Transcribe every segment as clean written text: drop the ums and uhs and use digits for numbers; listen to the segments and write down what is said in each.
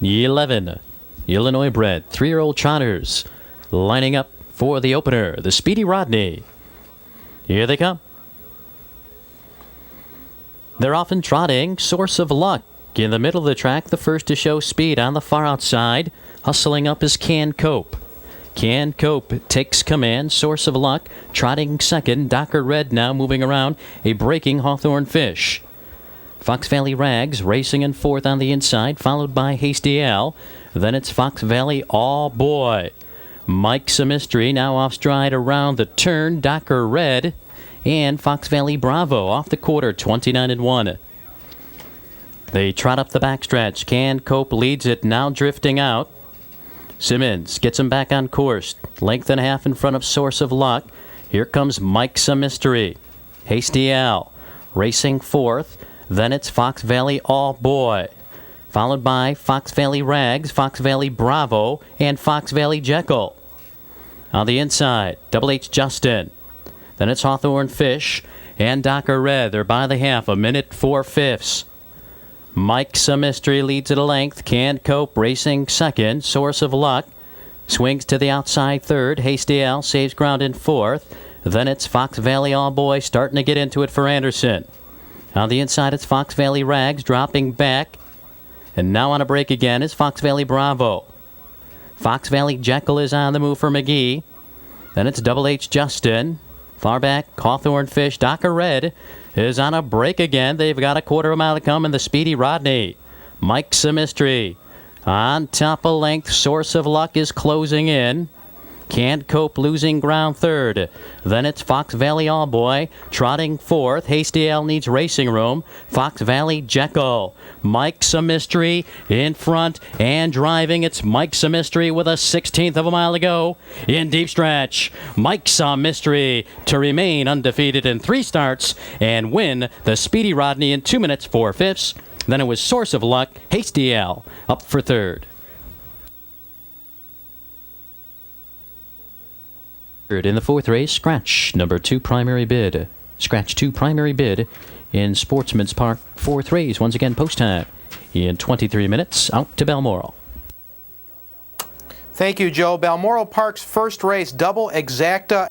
11 Illinois bred 3-year-old trotters lining up for the opener, the Speedy Rodney. Here they come. They're often trotting. Source of Luck in the middle of the track, the first to show speed on the far outside. Hustling up is Can Cope. Can Cope takes command. Source of Luck trotting second. Docker Red now moving around a breaking Hawthorne Fish. Fox Valley Rags racing in fourth on the inside, followed by Hasty Al. Then it's Fox Valley All Boy. Mike's a Mystery now off stride around the turn. Docker Red and Fox Valley Bravo off the quarter, 29-1. They trot up the backstretch. Can Cope leads it, now drifting out. Simmons gets him back on course. Length and a half in front of Source of Luck. Here comes Mike's a Mystery. Hasty Al racing fourth. Then it's Fox Valley All Boy, followed by Fox Valley Rags, Fox Valley Bravo, and Fox Valley Jekyll. On the inside, Double H Justin. Then it's Hawthorne Fish and Docker Red. They're by the half, 1:04. Mike's a Mystery leads at a length. Can Cope racing second. Source of Luck swings to the outside third. Hasty Al saves ground in fourth. Then it's Fox Valley All Boy starting to get into it for Anderson. On the inside, it's Fox Valley Rags dropping back. And now on a break again is Fox Valley Bravo. Fox Valley Jekyll is on the move for McGee. Then it's Double H Justin. Far back, Hawthorne Fish. Docker Red is on a break again. They've got a quarter of a mile to come in the Speedy Rodney. Mike's a Mystery. On top of length, Source of Luck is closing in. Can Cope losing ground third. Then it's Fox Valley All Boy trotting fourth. Hasty Al needs racing room. Fox Valley Jekyll. Mike's a Mystery in front and driving. It's Mike's a Mystery with a 16th of a mile to go in deep stretch. Mike's a Mystery to remain undefeated in 3 starts and win the Speedy Rodney in 2 minutes 4/5. Then it was Source of Luck, Hasty Al up for third. In the fourth race, Scratch, number 2 primary bid. Scratch 2 primary bid in Sportsman's Park. Fourth race, once again post time in 23 minutes. Out to Balmoral. Thank you, Joe. Balmoral Park's first race, double exacta.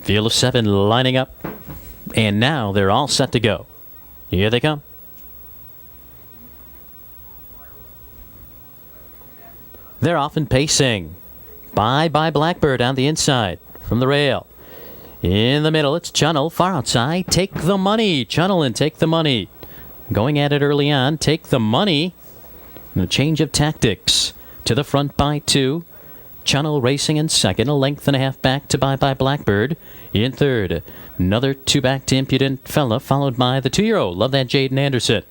Field of 7 lining up, and now they're all set to go. Here they come. They're off and pacing. Bye Blackbird on the inside from the rail. In the middle, it's Chunnell. Far outside, Take the Money. Chunnell and Take the Money. Going at it early on, Take the Money. And a change of tactics. To the front by 2. Chunnell racing in second, a length and a half back to Bye Blackbird. In third, another 2 back to Impudent Fella, followed by the 2-year-old, Love That Jaden Anderson.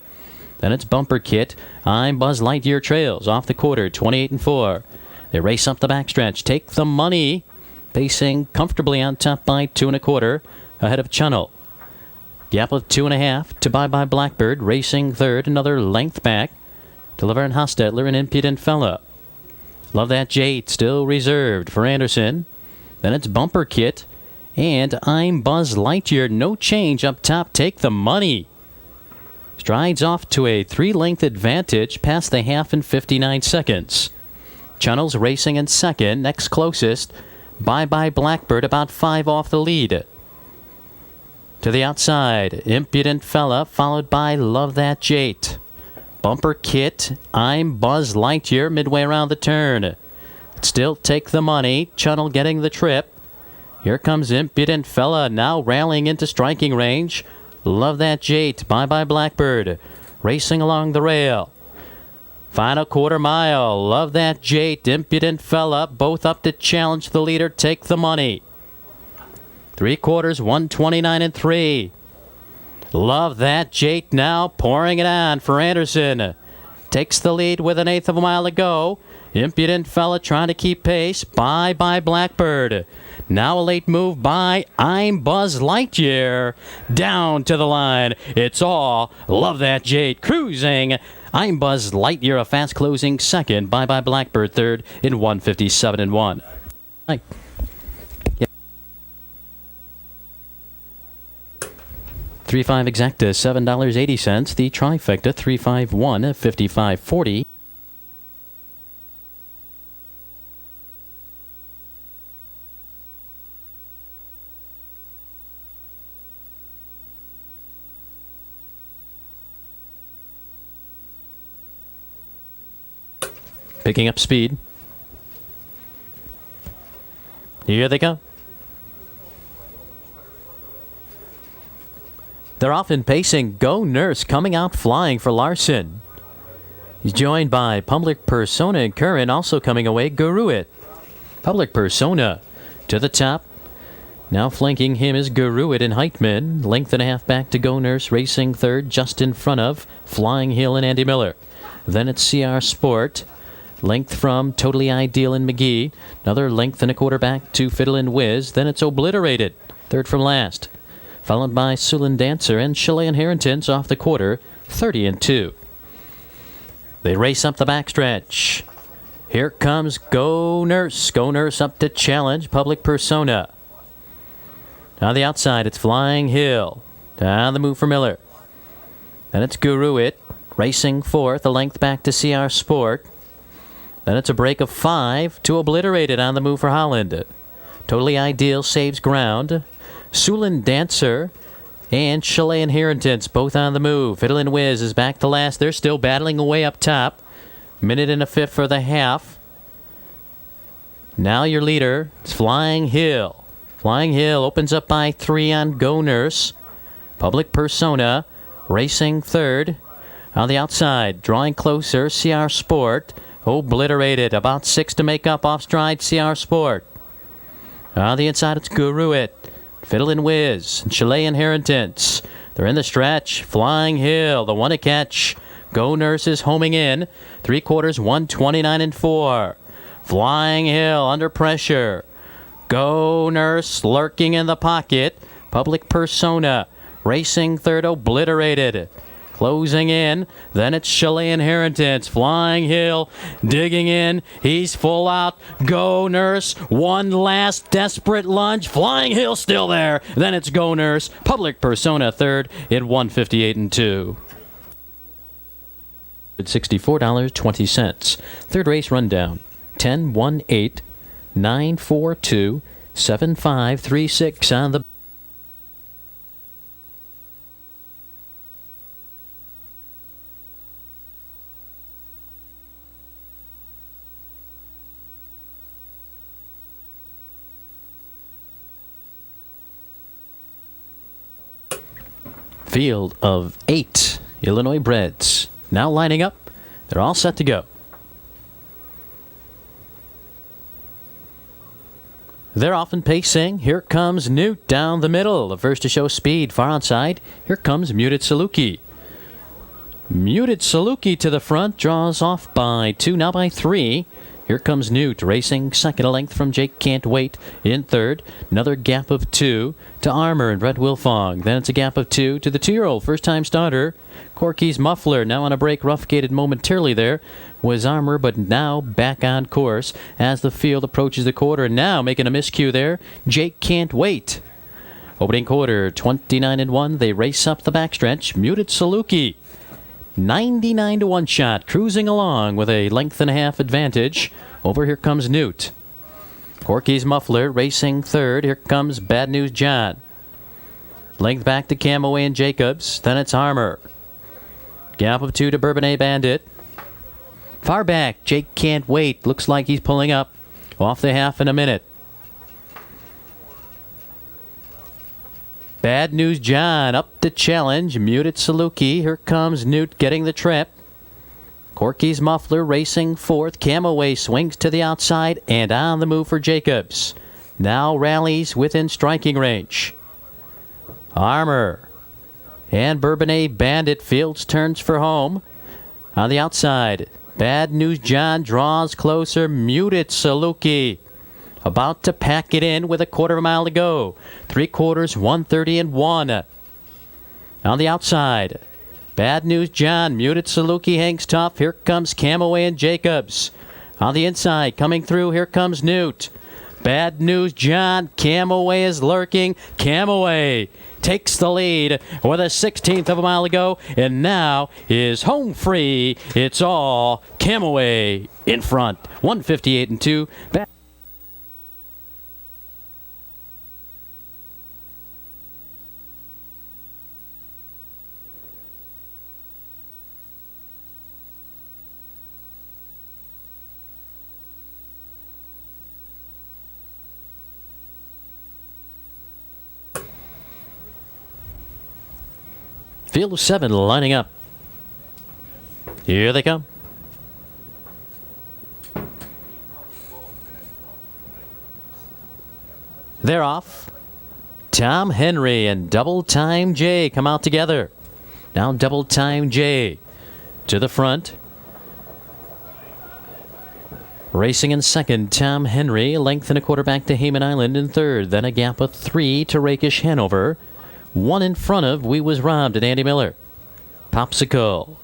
Then it's Bumper Kit. I'm Buzz Lightyear trails off the quarter, 28-4. They race up the backstretch. Take the Money, pacing comfortably on top by 2 1/4, ahead of Chunnell. Gap of 2 1/2 to Bye Blackbird, racing third, another length back to Laverne Hostetler and Impudent Fella. Love That Jade still reserved for Anderson. Then it's Bumper Kit and I'm Buzz Lightyear. No change up top. Take the Money. Strides off to a 3-length advantage past the half in 59 seconds. Chunnell's racing in second. Next closest, Bye Blackbird, about 5 off the lead. To the outside, Impudent Fella, followed by Love That Jade. Bumper Kit, I'm Buzz Lightyear midway around the turn. Still Take the Money. Chunnell getting the trip. Here comes Impudent Fella now rallying into striking range. Love That Jade. Bye Blackbird. Racing along the rail. Final quarter mile. Love That Jade. Impudent Fella both up to challenge the leader. Take the Money. 3/4, 1:29 Love That Jade now pouring it on for Anderson. Takes the lead with 1/8 of a mile to go. Impudent Fella trying to keep pace. Bye Blackbird. Now a late move by I'm Buzz Lightyear. Down to the line. It's all Love That Jade cruising I'm Buzz Lightyear, a fast-closing second. Bye-bye Blackbird third in 157 and 1. Hi. 3-5 exacta, $7.80. The trifecta, 351, 55.40. Picking up speed. Here they come. They're often pacing. Go Nurse coming out flying for Larson. He's joined by Public Persona and Curran, also coming away, Garuit. Public Persona to the top. Now flanking him is Garuit and Heitman. Length and a half back to Go Nurse, racing third, just in front of Flying Hill and Andy Miller. Then it's CR Sport. Length from Totally Ideal and McGee. Another length and a quarter back to Fiddle and Whiz. Then it's Obliterated, third from last. Followed by Sulin Dancer and Chilean Harrington's off the quarter, 30 and 2. They race up the backstretch. Here comes Go Nurse. Go Nurse up to challenge Public Persona. On the outside, it's Flying Hill. Down the move for Miller. Then it's Garuit, racing fourth, a length back to CR Sport. Then it's a break of 5 to Obliterated on the move for Holland. Totally Ideal saves ground. Sulin Dancer and Chilean Harrington's both on the move. Fiddle and Whiz is back to last. They're still battling away up top. Minute and a fifth for the half. Now your leader is Flying Hill. Flying Hill opens up by 3 on Go Nurse. Public Persona racing third. On the outside, drawing closer, CR Sport. Obliterated, about 6 to make up off stride, CR Sport. On the inside, it's Garuit, Fiddle and Whiz, and Chilean Harrington's. They're in the stretch. Flying Hill, the one to catch. Go Nurse is homing in. 3/4, 129 and 4. Flying Hill under pressure. Go Nurse lurking in the pocket. Public Persona racing third, Obliterated. Closing in, then it's Chilean Harrington's. Flying Hill digging in, he's full out. Go Nurse, one last desperate lunge. Flying Hill still there. Then it's Go Nurse. Public Persona third in 158 and 2. $64.20. Third race rundown: 10-1-8, 9-4-2, 7-5-3-6 on the field of 8 Illinois breds. Now lining up. They're all set to go. They're often pacing. Here comes Newt down the middle. The first to show speed far outside. Here comes Muted Saluki. Muted Saluki to the front. Draws off by 2, now by 3. Here comes Newt racing second, a length from Jake Can't Wait in third. Another gap of 2 to Armour and Brett Wilfong. Then it's a gap of 2 to the 2-year-old first-time starter, Corky's Muffler. Now on a break, rough-gated momentarily there was Armour, but now back on course as the field approaches the quarter. Now making a miscue there, Jake Can't Wait. Opening quarter, 29 and 1. They race up the backstretch. Muted Saluki, 99 to 1 shot, cruising along with a length and a half advantage. Over here comes Newt. Corky's Muffler racing third. Here comes Bad News John. Length back to Camaway and Jacobs. Then it's Armour. Gap of 2 to Bourbonnais Bandit. Far back, Jake Can't Wait. Looks like he's pulling up off the half in a minute. Bad News John up to challenge Muted Saluki. Here comes Newt getting the trip. Corky's Muffler racing fourth. Camaway swings to the outside and on the move for Jacobs. Now rallies within striking range. Armour and Bourbonnais Bandit fields turns for home. On the outside, Bad News John draws closer. Muted Saluki about to pack it in with a quarter of a mile to go. 3/4, 130 and 1. On the outside, Bad News John, Muted Saluki hangs tough. Here comes Camaway and Jacobs. On the inside, coming through, here comes Newt. Bad News John, Camaway is lurking. Camaway takes the lead with a 16th of a mile to go, and now is home free. It's all Camaway in front. 158 and 2. Field of 7 lining up. Here they come. They're off. Tom Henry and Double Time J come out together. Now Double Time J to the front. Racing in second, Tom Henry. Length and a quarter back to Hayman Island in third. Then a gap of 3 to Rakish Hanover. 1 in front of We Was Robbed and Andy Miller. Popsicle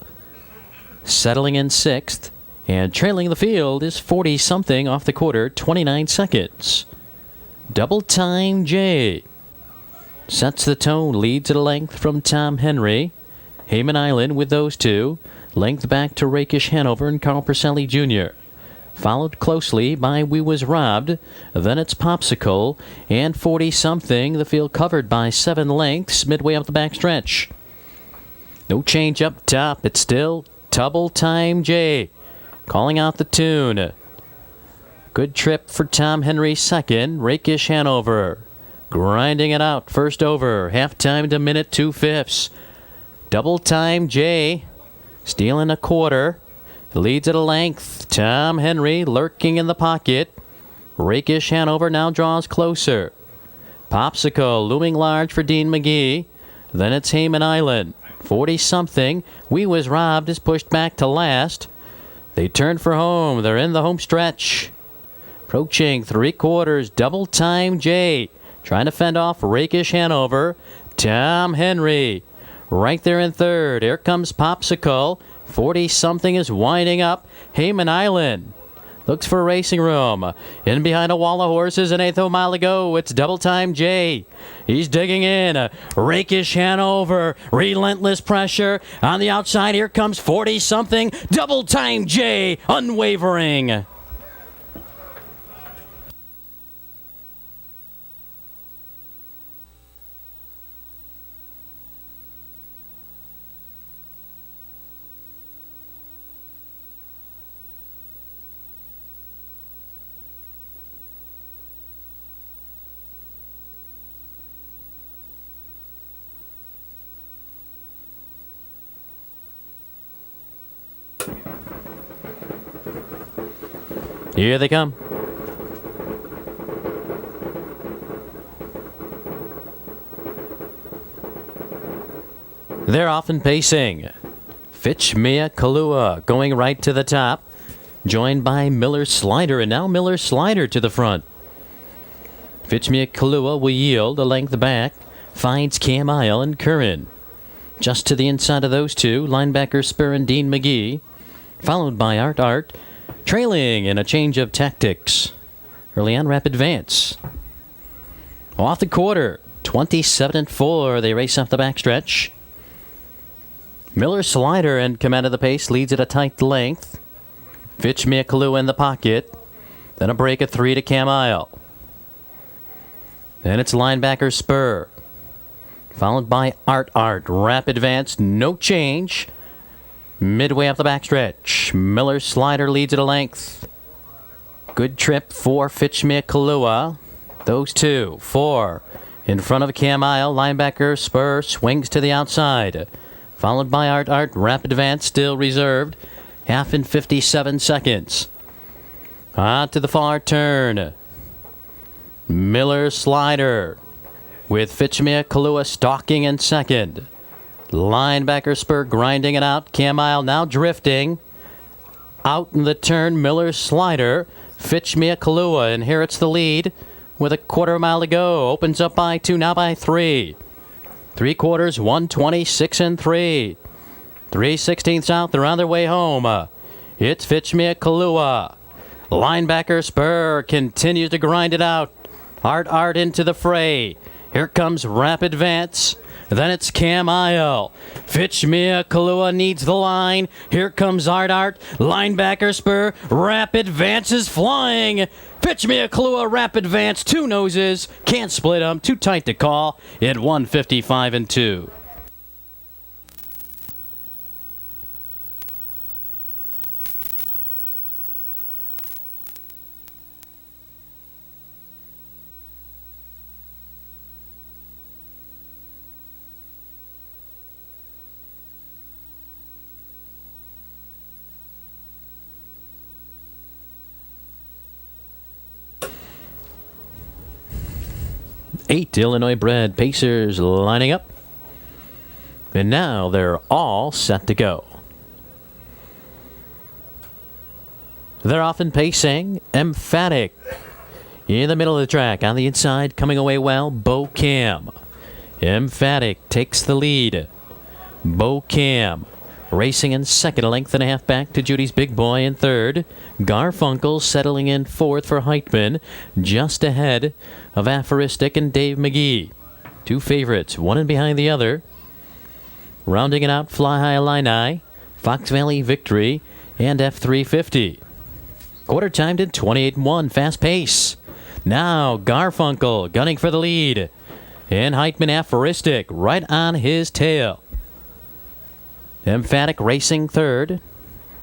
settling in sixth, and trailing the field is 40-something off the quarter, 29 seconds. Double Time J sets the tone, leads at a length from Tom Henry. Hayman Island with those two. Length back to Rakish Hanover and Carl Purcelli Jr. Followed closely by We Was Robbed. Then it's Popsicle and 40-something. The field covered by 7 lengths midway up the backstretch. No change up top. It's still Double Time J calling out the tune. Good trip for Tom Henry second. Rakish Hanover grinding it out. First over. Halftime to minute 2/5. Double Time J stealing a quarter. Leads at a length. Tom Henry lurking in the pocket. Rakish Hanover now draws closer. Popsicle looming large for Dean McGee. Then it's Hayman Island. 40-something. We Was Robbed is pushed back to last. They turn for home. They're in the home stretch. Approaching 3/4. Double Time J trying to fend off Rakish Hanover. Tom Henry right there in third. Here comes Popsicle. 40-something is winding up. Hayman Island looks for racing room. In behind a wall of horses, an eighth of a mile to go. It's Double Time J. He's digging in. Rakish Hanover. Relentless pressure. On the outside, here comes 40-something. Double Time J. Unwavering. Here they come. They're off and pacing. Fitch Mia Kalua going right to the top, joined by Miller Slider, and now Miller Slider to the front. Fitch Mia Kalua will yield a length back, finds Cam Isle and Curran. Just to the inside of those two, linebacker Spur and Dean McGee, followed by Art, trailing in a change of tactics. Early on, Rapid Advance. Off the quarter, 27-4. They race off the backstretch. Miller Slider in command of the pace, leads at a tight length. Fitch Miakalua in the pocket. Then a break of 3 to Cam Isle. Then it's linebacker Spur, followed by Art. Rapid Advance, no change. Midway up the backstretch, Miller Slider leads at a length. Good trip for Fitch Miakalua. Those two, 4. In front of Cam Isle, linebacker Spur swings to the outside. Followed by Art. Rapid Advance still reserved. Half in 57 seconds. To the far turn. Miller Slider with Fitch Miakalua stalking in second. Linebacker Spur grinding it out. Cam Isle now drifting. Out in the turn, Miller Slider. Fitch Miakalua inherits the lead with a quarter mile to go. Opens up by 2, now by 3. 3/4, 126 and 3. 3/16 out, they're on their way home. It's Fitchmere Kalua. Linebacker Spur continues to grind it out. Art into the fray. Here comes Rapid Vance. Then it's Cam Isle. Fitchmere Kalua needs the line. Here comes Art. Linebacker Spur. Rapid Vance is flying. Fitchmere Kalua, Rapid Vance, two noses. Can't split them. Too tight to call. At 155-2. Eight Illinois-bred Pacers lining up. And now they're all set to go. They're off and pacing. Emphatic. In the middle of the track, on the inside, coming away well, Bo Cam. Emphatic takes the lead. Bo Cam racing in second, a length and a half back to Judy's Big Boy in third. Garfunkel settling in fourth for Heitman, just ahead of Aphoristic and Dave McGee. Two favorites, one in behind the other. Rounding it out, Fly High Illini, Fox Valley Victory, and F350. Quarter timed in 28-1, fast pace. Now Garfunkel gunning for the lead. And Heitman Aphoristic right on his tail. Emphatic racing third.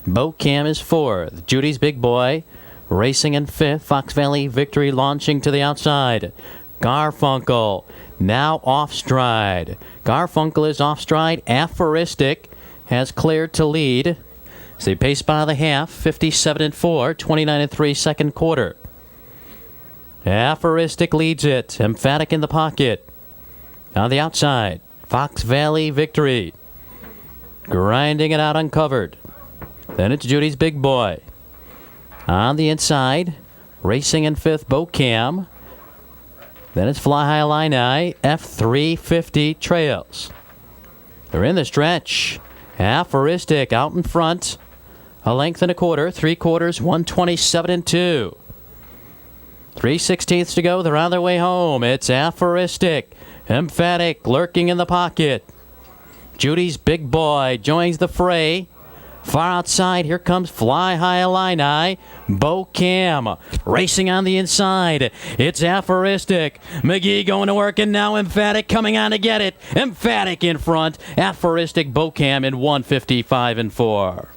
Bo Cam is fourth. Judy's Big Boy racing in fifth. Fox Valley Victory launching to the outside. Garfunkel now off stride. Garfunkel is off stride. Aphoristic has cleared to lead. As they pace by the half, 57-4, 29-3 second quarter. Aphoristic leads it. Emphatic in the pocket. On the outside, Fox Valley Victory grinding it out uncovered. Then it's Judy's Big Boy. On the inside, racing in fifth, Bo Cam. Then it's Fly High Illini, F350 trails. They're in the stretch. Aphoristic out in front. A length and a quarter, three quarters, 127-2. 3/16 to go, they're on their way home. It's Aphoristic. Emphatic lurking in the pocket. Judy's Big Boy joins the fray. Far outside, here comes Fly High Illini. Bo Cam racing on the inside. It's Aphoristic. McGee going to work, and now Emphatic coming on to get it. Emphatic in front. Aphoristic, Bo Cam in 155-4.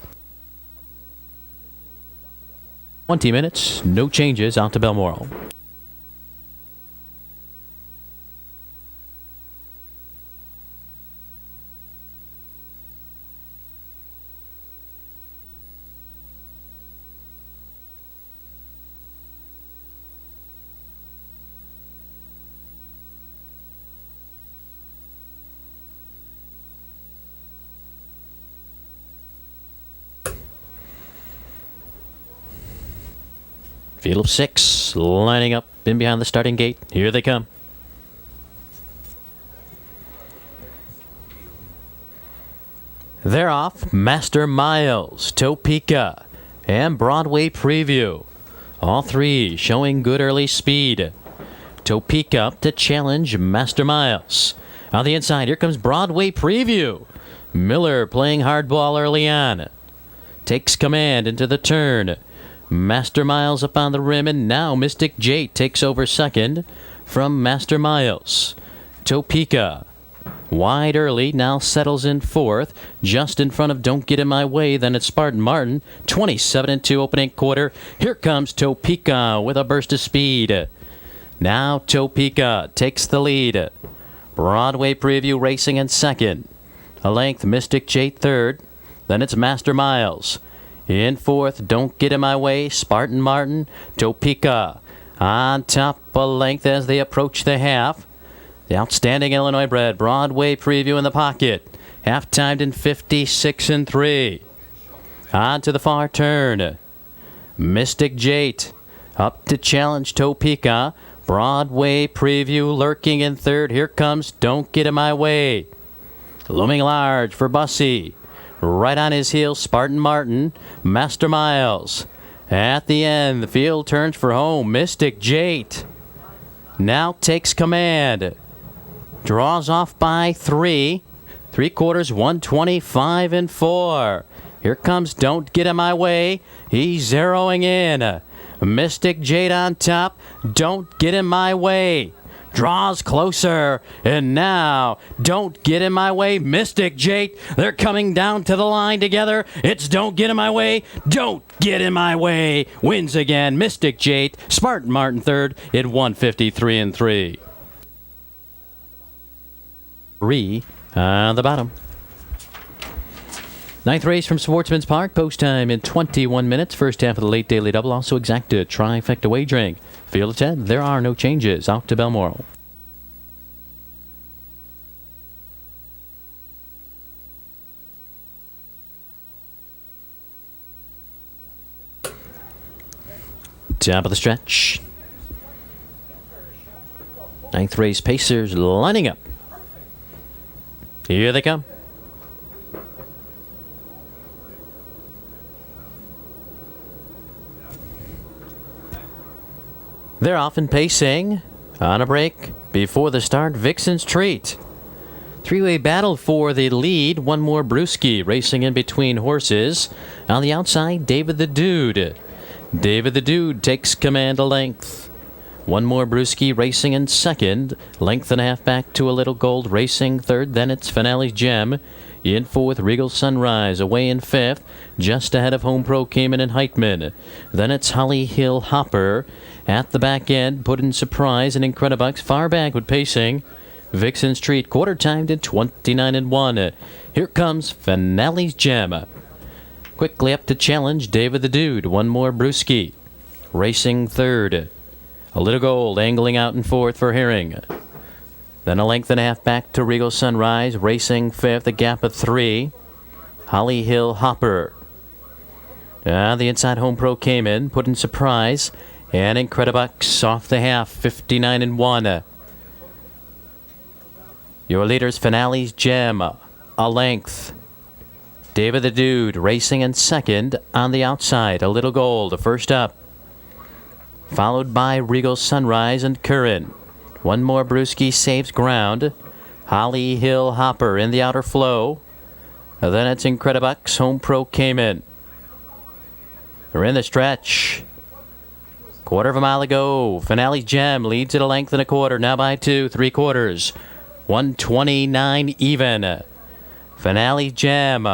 20 minutes, no changes out to Balmoral. Field of six, lining up in behind the starting gate. Here they come. They're off. Master Miles, Topeka, and Broadway Preview. All three showing good early speed. Topeka up to challenge Master Miles. On the inside, here comes Broadway Preview. Miller playing hardball early on. Takes command into the turn. Master Miles up on the rim, and now Mystic Jate takes over second from Master Miles. Topeka, wide early, now settles in fourth, just in front of Don't Get In My Way. Then it's Spartan Martin, 27-2 opening quarter. Here comes Topeka with a burst of speed. Now Topeka takes the lead. Broadway Preview racing in second. A length, Mystic Jate third. Then it's Master Miles. In fourth, Don't Get In My Way, Spartan Martin. Topeka on top a length as they approach the half. The outstanding Illinois bred Broadway Preview in the pocket. Half timed in 56-3. On to the far turn. Mystic Jate up to challenge Topeka. Broadway Preview lurking in third. Here comes Don't Get In My Way. Looming large for Bussy. Right on his heels, Spartan Martin, Master Miles. At the end, the field turns for home. Mystic Jate now takes command. Draws off by 3. 3/4, 125 and 4. Here comes Don't Get In My Way. He's zeroing in. Mystic Jade on top. Don't Get In My Way. Draws closer. And now, Don't Get In My Way. Mystic Jade. They're coming down to the line together. It's Don't Get In My Way. Don't Get In My Way. Wins again. Mystic Jade. Spartan Martin third at 153 and 3. 3 on the bottom. Ninth race from Sportsman's Park. Post time in 21 minutes. First half of the late daily double. Also exacta trifecta wagering. Field of 10. There are no changes. Out to Balmoral. Top of the stretch. Ninth race Pacers lining up. Here they come. They're off and pacing. On a break. Before the start, Vixen's Treat. Three-way battle for the lead. One more Brewski racing in between horses. On the outside, David the Dude. David the Dude takes command a length. One more Brewski racing in second. Length and a half back to a Little Gold racing third. Then it's Finale's Gem. In fourth, Regal Sunrise. Away in fifth. Just ahead of Home Pro Cayman and Heitman. Then it's Holly Hill Hopper. At the back end, Put in Surprise and Incredibux. Far back with pacing. Vixen's Treat. Quarter timed at 29 and 1. Here comes Finale's Gem. Quickly up to challenge David the Dude. One more Brewski. Racing third. A Little Gold angling out in fourth for Herring. Then a length and a half back to Regal Sunrise. Racing fifth, a gap of 3. Holly Hill Hopper. The inside Home Pro came in. Put in Surprise. And Incredibux off the half. 59 and 1. Your leader's Finale's Gem. A length. David the Dude racing in second. On the outside, A Little Gold. First up. Followed by Regal Sunrise and Curran. One more Brewski saves ground. Holly Hill Hopper in the outer flow. Then it's Incredibux. Home Pro came in. They're in the stretch. Quarter of a mile to go. Finale's Gem leads at a length and a quarter. Now by 2, 3/4. 129 even. Finale's Gem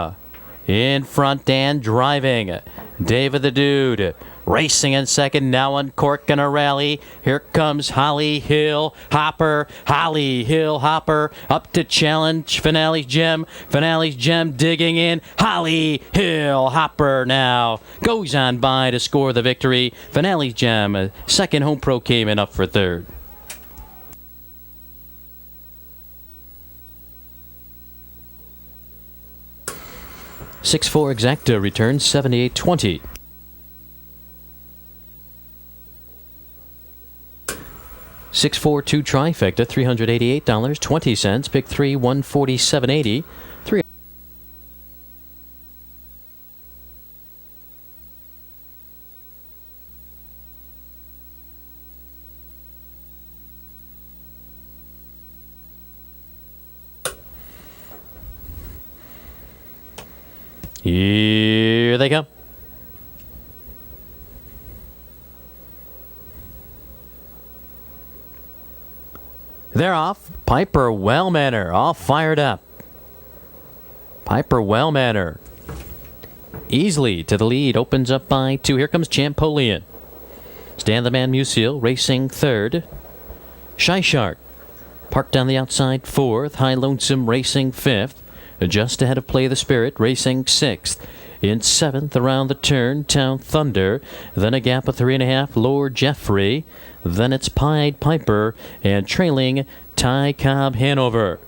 in front and driving. David the Dude racing in second, now uncorking a rally. Here comes Holly Hill Hopper. Holly Hill Hopper up to challenge Finale's Gem. Finale's Gem digging in. Holly Hill Hopper now goes on by to score the victory. Finale's Gem, second. Home Pro came in up for third. (6-4) exacta returns 78-20. 642 trifecta, $388.20. Pick 3, $147.80. 3. Here they come. They're off. Piper Wellmanor all fired up. Piper Wellmanor easily to the lead. Opens up by 2. Here comes Champolian. Stand the Man Musil racing third. Shy Shark parked on the outside fourth. High Lonesome racing fifth. Just ahead of Play the Spirit racing sixth. In seventh around the turn, Town Thunder. Then a gap of 3.5, Lord Jeffrey. Then it's Pied Piper and trailing Ty Cobb Hanover.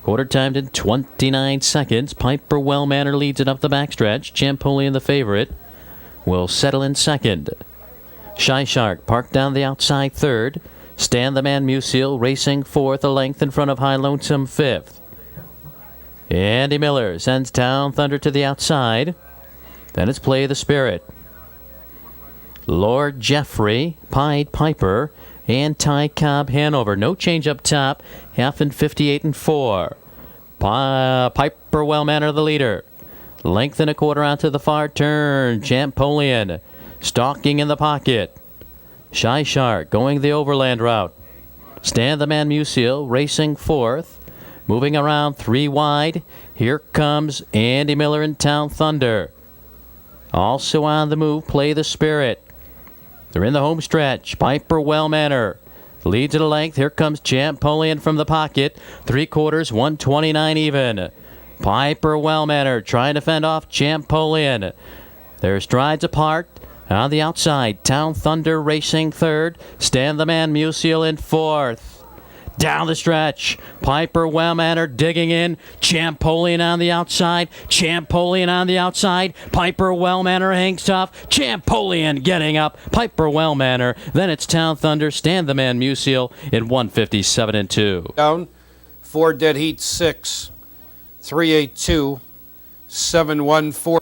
Quarter timed in 29 seconds. Piper Wellmanor leads it up the backstretch. Champolian, the favorite, will settle in second. Shy Shark parked down the outside third. Stand the Man Musil racing fourth, a length in front of High Lonesome fifth. Andy Miller sends Town Thunder to the outside. Then it's Play the Spirit. Lord Jeffrey, Pied Piper, and Ty Cobb Hanover. No change up top. Half in 58 and 4. Piper Wellmanor the leader. Length and a quarter out to the far turn. Champolion stalking in the pocket. Shy Shark going the overland route. Stand the Man Musial racing fourth. Moving around 3 wide. Here comes Andy Miller and Town Thunder. Also on the move, Play the Spirit. They're in the home stretch. Piper Wellmanor leads at a length. Here comes Champolion from the pocket. 3/4, 129 even. Piper Wellmanor trying to fend off Champolion. Their strides apart. On the outside, Town Thunder racing third. Stand the Man Musial in fourth. Down the stretch, Piper Wellmanor digging in. Champolion on the outside. Champolion on the outside. Piper Wellmanor hangs tough. Champolion getting up. Piper Wellmanor. Then it's Town Thunder. Stand the Man Musial in 157 and 2. Down. 4 dead heat 6. 382. 714.